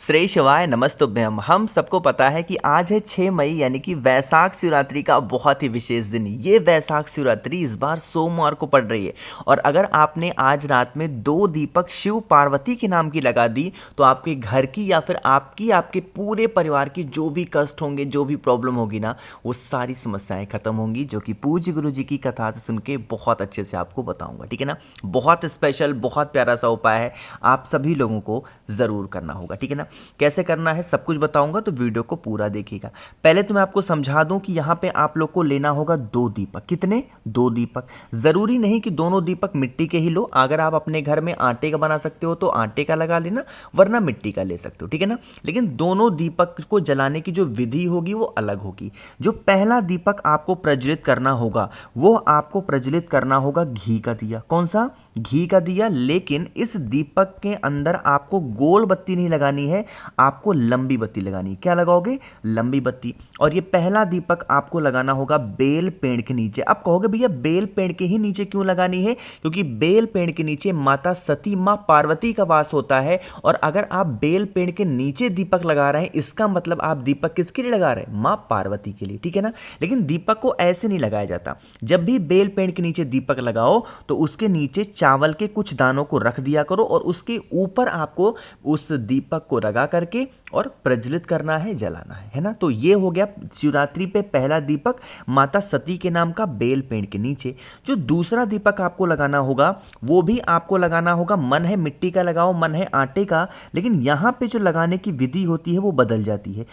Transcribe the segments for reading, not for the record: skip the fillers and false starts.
श्री शिवाय नमस्तुभ्यम। हम सबको पता है कि आज है 6 मई यानी कि वैशाख शिवरात्रि का बहुत ही विशेष दिन। ये वैशाख शिवरात्रि इस बार सोमवार को पड़ रही है और अगर आपने आज रात में 2 दीपक शिव पार्वती के नाम की लगा दी तो आपके घर की या फिर आपके पूरे परिवार की जो भी कष्ट होंगे, जो भी प्रॉब्लम होगी ना, वो सारी समस्याएं खत्म होंगी, जो कि पूज्य गुरु जी की कथा से सुन के बहुत अच्छे से आपको बताऊंगा। ठीक है ना। बहुत स्पेशल, बहुत प्यारा सा उपाय है, आप सभी लोगों को ज़रूर करना होगा। ठीक है ना। कैसे करना है सब कुछ बताऊंगा, तो वीडियो को पूरा देखिएगा। पहले तो मैं आपको समझा दूं कि यहाँ पे आप लोग को लेना होगा 2 दीपक। कितने? 2 दीपक। ज़रूरी नहीं कि दोनों दीपक मिट्टी के ही लो। अगर आप अपने घर में आटे का बना सकते हो तो आटे का लगा लेना, वरना मिट्टी का ले सकते हो। ठीक है ना। लेकिन दोनों दीपक को जलाने की जो विधि होगी वो अलग होगी। जो पहला दीपक आपको प्रज्वलित करना होगा वो आपको प्रज्वलित करना होगा घी का दिया। कौन सा? घी का दिया। लेकिन इस दीपक के अंदर आपको गोल बत्ती नहीं लगानी है, आपको लंबी बत्ती लगानी है। क्या लगाओगे? लंबी बत्ती। और ये पहला दीपक आपको लगाना होगा बेल पेड़ के नीचे। अब कहोगे भैया बेल पेड़ के ही नीचे क्यों लगानी है? क्योंकि बेल पेड़ के नीचे माता सती, मां पार्वती का वास होता है। और अगर आप बेल पेड़ के नीचे दीपक लगा रहे हैं, इसका मतलब आप दीपक किसके लिए लगा रहे हैं? मां पार्वती के लिए। ठीक है ना। लेकिन दीपक को ऐसे नहीं लगाया जाता। जब भी बेल पेड़ के नीचे दीपक लगाओ तो उसके नीचे चावल के कुछ दानों को रख दिया करो और उसके ऊपर आपको उस दीपक को लगा करके और प्रज्वलित करना है, जलाना है ना। तो ये हो गया शिवरात्रि पे पहला दीपक माता सती के नाम का बेल पेड़ के नीचे। जो दूसरा दीपक आपको लगाना होगा वो भी आपको लगाना होगा, मन है मिट्टी का लगाओ, मन है आटे का, लेकिन यहां पे जो लगाने की विधि होती है वो बदल जाती है।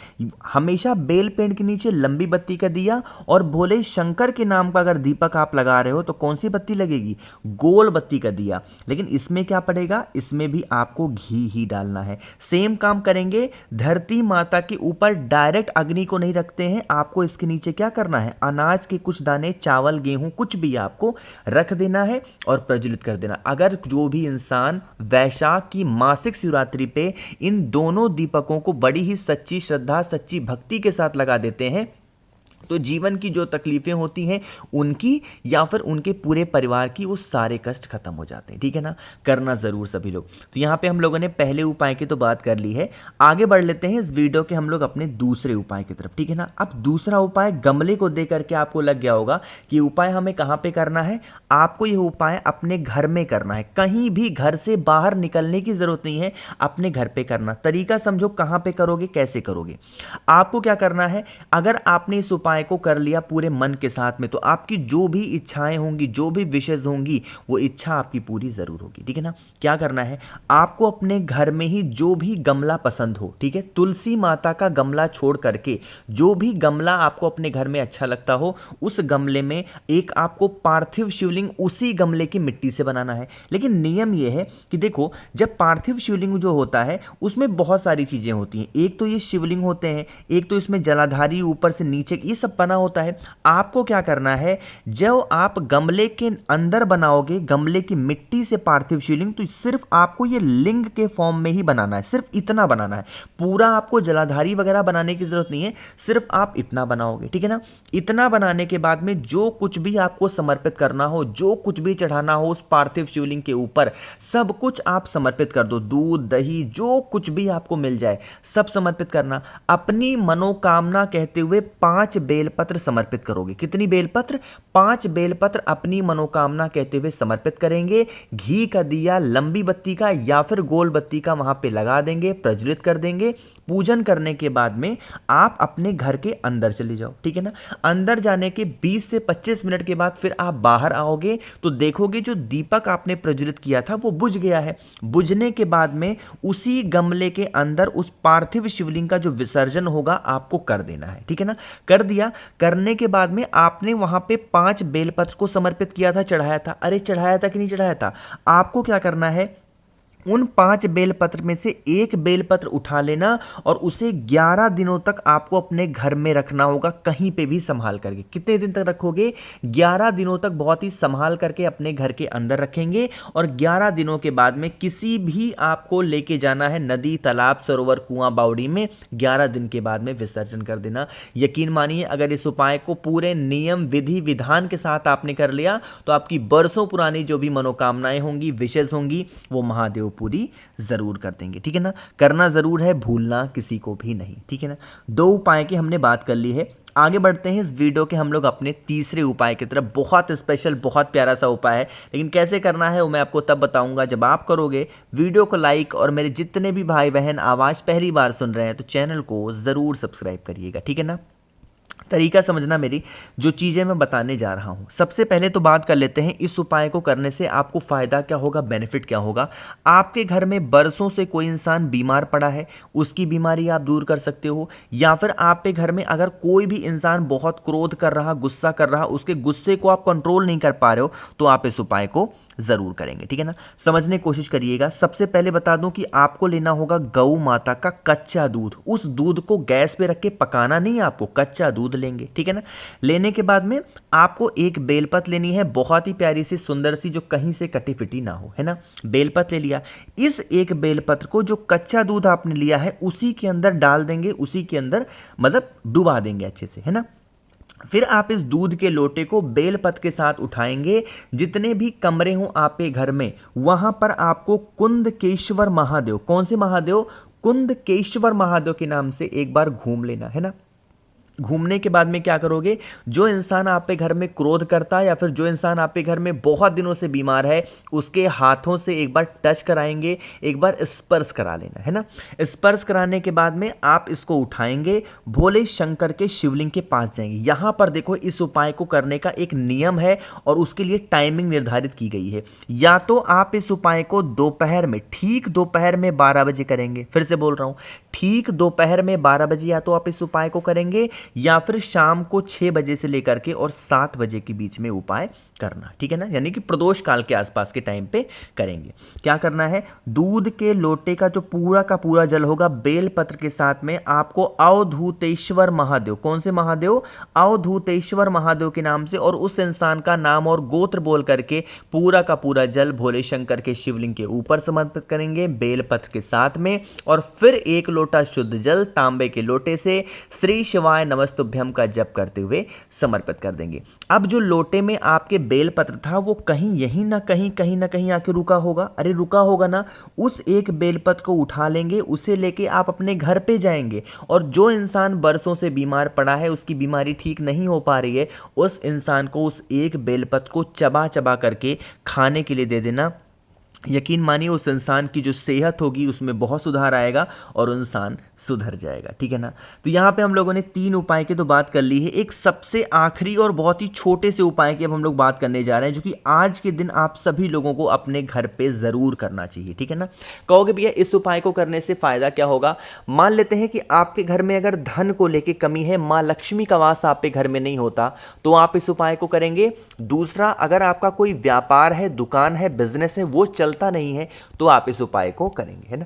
हमेशा बेल पेड़ के नीचे लंबी बत्ती का दिया और भोले शंकर के नाम का अगर दीपक आप लगा रहे हो तो कौन सी बत्ती लगेगी? गोल बत्ती का दिया। लेकिन इसमें क्या पड़ेगा? इसमें भी आपको घी ही डालना है। सेम काम करेंगे। धरती माता के ऊपर डायरेक्ट अग्नि को नहीं रखते हैं, आपको इसके नीचे क्या करना है? अनाज के कुछ दाने, चावल, गेहूं, कुछ भी आपको रख देना है और प्रज्वलित कर देना। अगर जो भी इंसान वैशाख की मासिक शिवरात्रि पे इन दोनों दीपकों को बड़ी ही सच्ची श्रद्धा, सच्ची भक्ति के साथ लगा देते हैं तो जीवन की जो तकलीफें होती हैं उनकी या फिर उनके पूरे परिवार की, वो सारे कष्ट खत्म हो जाते हैं। ठीक है ना। करना ज़रूर सभी लोग। तो यहाँ पे हम लोगों ने पहले उपाय की तो बात कर ली है, आगे बढ़ लेते हैं इस वीडियो के हम लोग अपने दूसरे उपाय की तरफ। ठीक है ना। अब दूसरा उपाय गमले को दे करके आपको लग गया होगा कि उपाय हमें कहाँ पर करना है। आपको यह उपाय अपने घर में करना है, कहीं भी घर से बाहर निकलने की ज़रूरत नहीं है, अपने घर पर करना। तरीका समझो, कहाँ पर करोगे, कैसे करोगे। आपको क्या करना है, अगर आपने इस उपाय को कर लिया पूरे मन के साथ में तो आपकी जो भी इच्छाएं होंगी, जो भी विशेष होंगी, वो इच्छा आपकी पूरी जरूर होगी। ठीक है ना। क्या करना है, आपको अपने घर में ही जो भी गमला पसंद हो, ठीक है, तुलसी माता का गमला छोड़ करके जो भी गमला आपको अपने घर में अच्छा लगता हो, उस गमले में एक आपको पार्थिव शिवलिंग उसी गमले की मिट्टी से बनाना है। लेकिन नियम यह है कि देखो, जब पार्थिव शिवलिंग जो होता है उसमें बहुत सारी चीजें होती हैं। एक तो ये शिवलिंग होते हैं, एक तो इसमें जलाधारी ऊपर से नीचे ये सब बना होता है। आपको क्या करना है, जब आप गमले के अंदर बनाओगे गमले की मिट्टी से पार्थिव शिवलिंग, तो सिर्फ आपको ये लिंग के फॉर्म में ही बनाना है, सिर्फ इतना बनाना है। पूरा आपको जलाधारी वगैरह बनाने की जरूरत नहीं है, सिर्फ आप इतना बनाओगे। ठीक है ना। इतना बनाने के बाद में जो कुछ भी आपको समर्पित करना हो, जो कुछ भी चढ़ाना हो उस पार्थिव शिवलिंग के ऊपर, सब कुछ आप समर्पित कर दो। दूध, दही, जो कुछ भी आपको मिल जाए सब समर्पित करना। अपनी मनोकामना कहते हुए 5 बेलपत्र समर्पित करोगे। कितनी बेलपत्र? 5 बेलपत्र अपनी मनोकामना कहते हुए समर्पित करेंगे। घी का दिया लंबी बत्ती का या फिर गोल बत्ती का वहां पे लगा देंगे, प्रज्वलित कर देंगे। पूजन करने के बाद में आप अपने घर के अंदर चले जाओ। ठीक है ना। अंदर जाने के 20 से 25 मिनट के बाद फिर आप बाहर आओगे तो देखोगे जो दीपक आपने प्रज्वलित किया था वो बुझ गया है। बुझने के बाद में उसी गमले के अंदर उस पार्थिव शिवलिंग का जो विसर्जन होगा आपको कर देना है। ठीक है ना। कर दिया। करने के बाद में आपने वहां पे 5 बेलपत्र को समर्पित किया था, चढ़ाया था। अरे चढ़ाया था कि नहीं चढ़ाया था? आपको क्या करना है, उन 5 बेलपत्र में से एक बेलपत्र उठा लेना और उसे 11 दिनों तक आपको अपने घर में रखना होगा, कहीं पे भी संभाल करके। कितने दिन तक रखोगे? 11 दिनों तक बहुत ही संभाल करके अपने घर के अंदर रखेंगे और 11 दिनों के बाद में किसी भी आपको लेके जाना है नदी, तालाब, सरोवर, कुआं, बावड़ी में, 11 दिन के बाद में विसर्जन कर देना। यकीन मानिए, अगर इस उपाय को पूरे नियम, विधि, विधान के साथ आपने कर लिया तो आपकी बरसों पुरानी जो भी मनोकामनाएं होंगी, विशेष होंगी, वो महादेव पूरी ज़रूर कर देंगे। ठीक है ना, करना ज़रूर है, भूलना किसी को भी नहीं। ठीक है ना, 2 उपाय की हमने बात कर ली है। आगे बढ़ते हैं इस वीडियो के हम लोग अपने तीसरे उपाय की तरफ। बहुत स्पेशल, बहुत प्यारा सा उपाय है, लेकिन कैसे करना है वो मैं आपको तब बताऊंगा जब आप करोगे वीडियो को लाइक। और मेरे जितने भी भाई बहन आवाज़ पहली बार सुन रहे हैं तो चैनल को ज़रूर सब्सक्राइब करिएगा। ठीक है ना, तरीका समझना मेरी, जो चीज़ें मैं बताने जा रहा हूँ। सबसे पहले तो बात कर लेते हैं इस उपाय को करने से आपको फ़ायदा क्या होगा, बेनिफिट क्या होगा। आपके घर में बरसों से कोई इंसान बीमार पड़ा है, उसकी बीमारी आप दूर कर सकते हो। या फिर आपके घर में अगर कोई भी इंसान बहुत क्रोध कर रहा, गुस्सा कर रहा, उसके गुस्से को आप कंट्रोल नहीं कर पा रहे हो, तो आप इस उपाय को ज़रूर करेंगे। ठीक है ना, समझने की कोशिश करिएगा। सबसे पहले बता दूं कि आपको लेना होगा गौ माता का कच्चा दूध। उस दूध को गैस पे रख के पकाना नहीं, आपको कच्चा दूध लेंगे। ठीक है ना, लेने के बाद में आपको एक बेलपत लेनी है, बहुत ही प्यारी सी सुंदर सी, जो कहीं से कटी फिटी ना हो। है ना, बेलपत ले लिया। इस एक बेलपत्र को जो कच्चा दूध आपने लिया है उसी के अंदर डाल देंगे, उसी के अंदर मतलब डुबा देंगे अच्छे से। है ना, फिर आप इस दूध के लोटे को बेलपत्र के साथ उठाएंगे। जितने भी कमरे हों आपके घर में, वहां पर आपको कुंदकेश्वर महादेव, कौन से महादेव, कुंदकेश्वर महादेव के नाम से एक बार घूम लेना। है ना, घूमने के बाद में क्या करोगे, जो इंसान आप पे घर में क्रोध करता है या फिर जो इंसान आप पे घर में बहुत दिनों से बीमार है, उसके हाथों से एक बार टच कराएंगे, एक बार स्पर्श करा लेना। है ना, स्पर्श कराने के बाद में आप इसको उठाएंगे, भोले शंकर के शिवलिंग के पास जाएंगे। यहाँ पर देखो, इस उपाय को करने का एक नियम है और उसके लिए टाइमिंग निर्धारित की गई है। या तो आप इस उपाय को दोपहर में, ठीक दोपहर में 12 बजे करेंगे। फिर से बोल रहा हूँ, ठीक दोपहर में 12 बजे या तो आप इस उपाय को करेंगे, या फिर शाम को 6 बजे से लेकर के और 7 बजे के बीच में उपाय करना। ठीक है ना, यानी कि प्रदोष काल के आसपास के टाइम पे करेंगे। क्या करना है, दूध के लोटे का जो पूरा का पूरा जल होगा, बेलपत्र के साथ में आपको अवधूतेश्वर महादेव, कौन से महादेव, अवधूतेश्वर महादेव के नाम से और उस इंसान का नाम और गोत्र बोल करके पूरा का पूरा जल भोले शंकर के शिवलिंग के ऊपर समर्पित करेंगे बेलपत्र के साथ में। और फिर एक लोटा शुद्ध जल तांबे के लोटे से श्री शिवाय नमस्तुभ्यम का जप करते हुए समर्पित कर देंगे। अब जो लोटे में आपके बेलपत्र था वो कहीं यहीं ना कहीं आके रुका होगा। अरे रुका होगा ना, उस एक बेलपत्र को उठा लेंगे, उसे लेके आप अपने घर पे जाएंगे और जो इंसान बरसों से बीमार पड़ा है, उसकी बीमारी ठीक नहीं हो पा रही है, उस इंसान को उस एक बेलपत्र को चबा चबा करके खाने के लिए दे देना। यकीन मानिए उस इंसान की जो सेहत होगी उसमें बहुत सुधार आएगा और इंसान सुधर जाएगा। ठीक है ना, तो यहाँ पे हम लोगों ने 3 उपाय की तो बात कर ली है। एक सबसे आखिरी और बहुत ही छोटे से उपाय की अब हम लोग बात करने जा रहे हैं, जो कि आज के दिन आप सभी लोगों को अपने घर पे ज़रूर करना चाहिए। ठीक है ना, कहोगे भैया इस उपाय को करने से फ़ायदा क्या होगा। मान लेते हैं कि आपके घर में अगर धन को लेकर कमी है, माँ लक्ष्मी का वास आपके घर में नहीं होता, तो आप इस उपाय को करेंगे। दूसरा, अगर आपका कोई व्यापार है, दुकान है, बिजनेस है, वो चलता नहीं है, तो आप इस उपाय को करेंगे। है ना,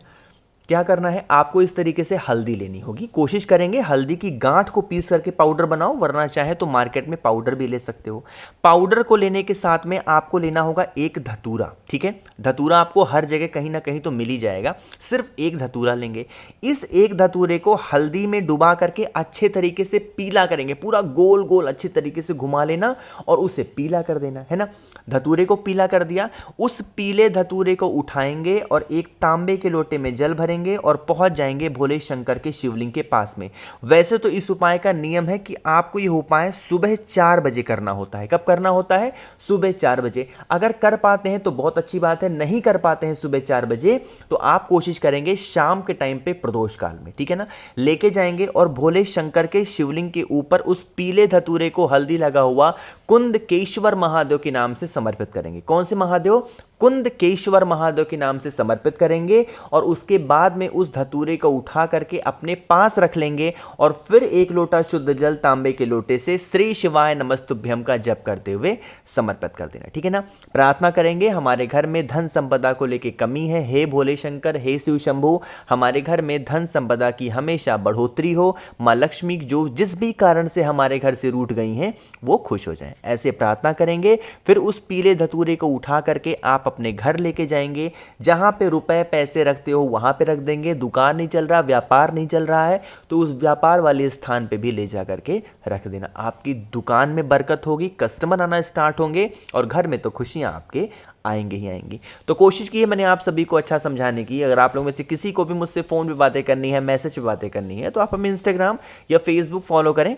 क्या करना है, आपको इस तरीके से हल्दी लेनी होगी। कोशिश करेंगे हल्दी की गांठ को पीस करके पाउडर बनाओ, वरना चाहे तो मार्केट में पाउडर भी ले सकते हो। पाउडर को लेने के साथ में आपको लेना होगा एक धतूरा। ठीक है, धतूरा आपको हर जगह कहीं ना कहीं तो मिल ही जाएगा, सिर्फ एक धतूरा लेंगे। इस एक धतूरे को हल्दी में डुबा करके अच्छे तरीके से पीला करेंगे, पूरा गोल गोल अच्छे तरीके से घुमा लेना और उसे पीला कर देना। है ना, धतूरे को पीला कर दिया, उस पीले धतूरे को उठाएंगे और एक तांबे के लोटे में जल भरेंगे और पहुंच जाएंगे भोले शंकर के शिवलिंग के पास में। वैसे तो इस उपाय का नियम है कि आपको यह उपाय सुबह 4 बजे करना होता है। कब करना होता है, सुबह 4 बजे। अगर कर पाते हैं तो बहुत अच्छी बात है, नहीं कर पाते हैं सुबह 4 बजे तो आप कोशिश करेंगे शाम के टाइम पे प्रदोष काल में। ठीक है ना, लेके जाएंगे और भोले शंकर के शिवलिंग के ऊपर उस पीले धतूरे को हल्दी लगा हुआ कुंदकेश्वर महादेव के नाम से समर्पित करेंगे। कौन से महादेव, कुंदकेश्वर महादेव के नाम से समर्पित करेंगे और उसके बाद में उस धतूरे को उठा करके अपने पास रख लेंगे और फिर एक लोटा शुद्ध जल तांबे के लोटे से श्री शिवाय नमस्तुभ्यम का जप करते हुए समर्पित कर देना। ठीक है ना, प्रार्थना करेंगे हमारे घर में धन संपदा को लेकर कमी है, हे भोले शंकर, हे शिव शंभू, हमारे घर में धन संपदा की हमेशा बढ़ोतरी हो। माँ लक्ष्मी जो जिस भी कारण से हमारे घर से रूठ गई हैं वो खुश हो जाएं, ऐसे प्रार्थना करेंगे। फिर उस पीले धतूरे को उठा करके आप अपने घर लेके जाएंगे। जहां पे रुपए पैसे रखते हो वहां पे रख देंगे। दुकान नहीं चल रहा, व्यापार नहीं चल रहा है, तो उस व्यापार वाले स्थान पे भी ले जा करके रख देना। आपकी दुकान में बरकत होगी, कस्टमर आना स्टार्ट होंगे और घर में तो खुशियां आपके आएंगे ही आएंगी। तो कोशिश की है मैंने आप सभी को अच्छा समझाने की। अगर आप लोगों में से किसी को भी मुझसे फ़ोन पे बातें करनी है, मैसेज पे बातें करनी है, तो आप हमें इंस्टाग्राम या फेसबुक फॉलो करें।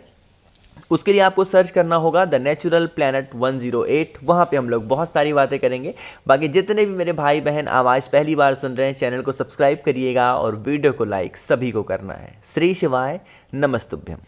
उसके लिए आपको सर्च करना होगा द नेचुरल प्लैनेट 108। वहाँ पे हम लोग बहुत सारी बातें करेंगे। बाकी जितने भी मेरे भाई बहन आवाज़ पहली बार सुन रहे हैं, चैनल को सब्सक्राइब करिएगा और वीडियो को लाइक सभी को करना है। श्री शिवाय, नमस्तुभ्यम।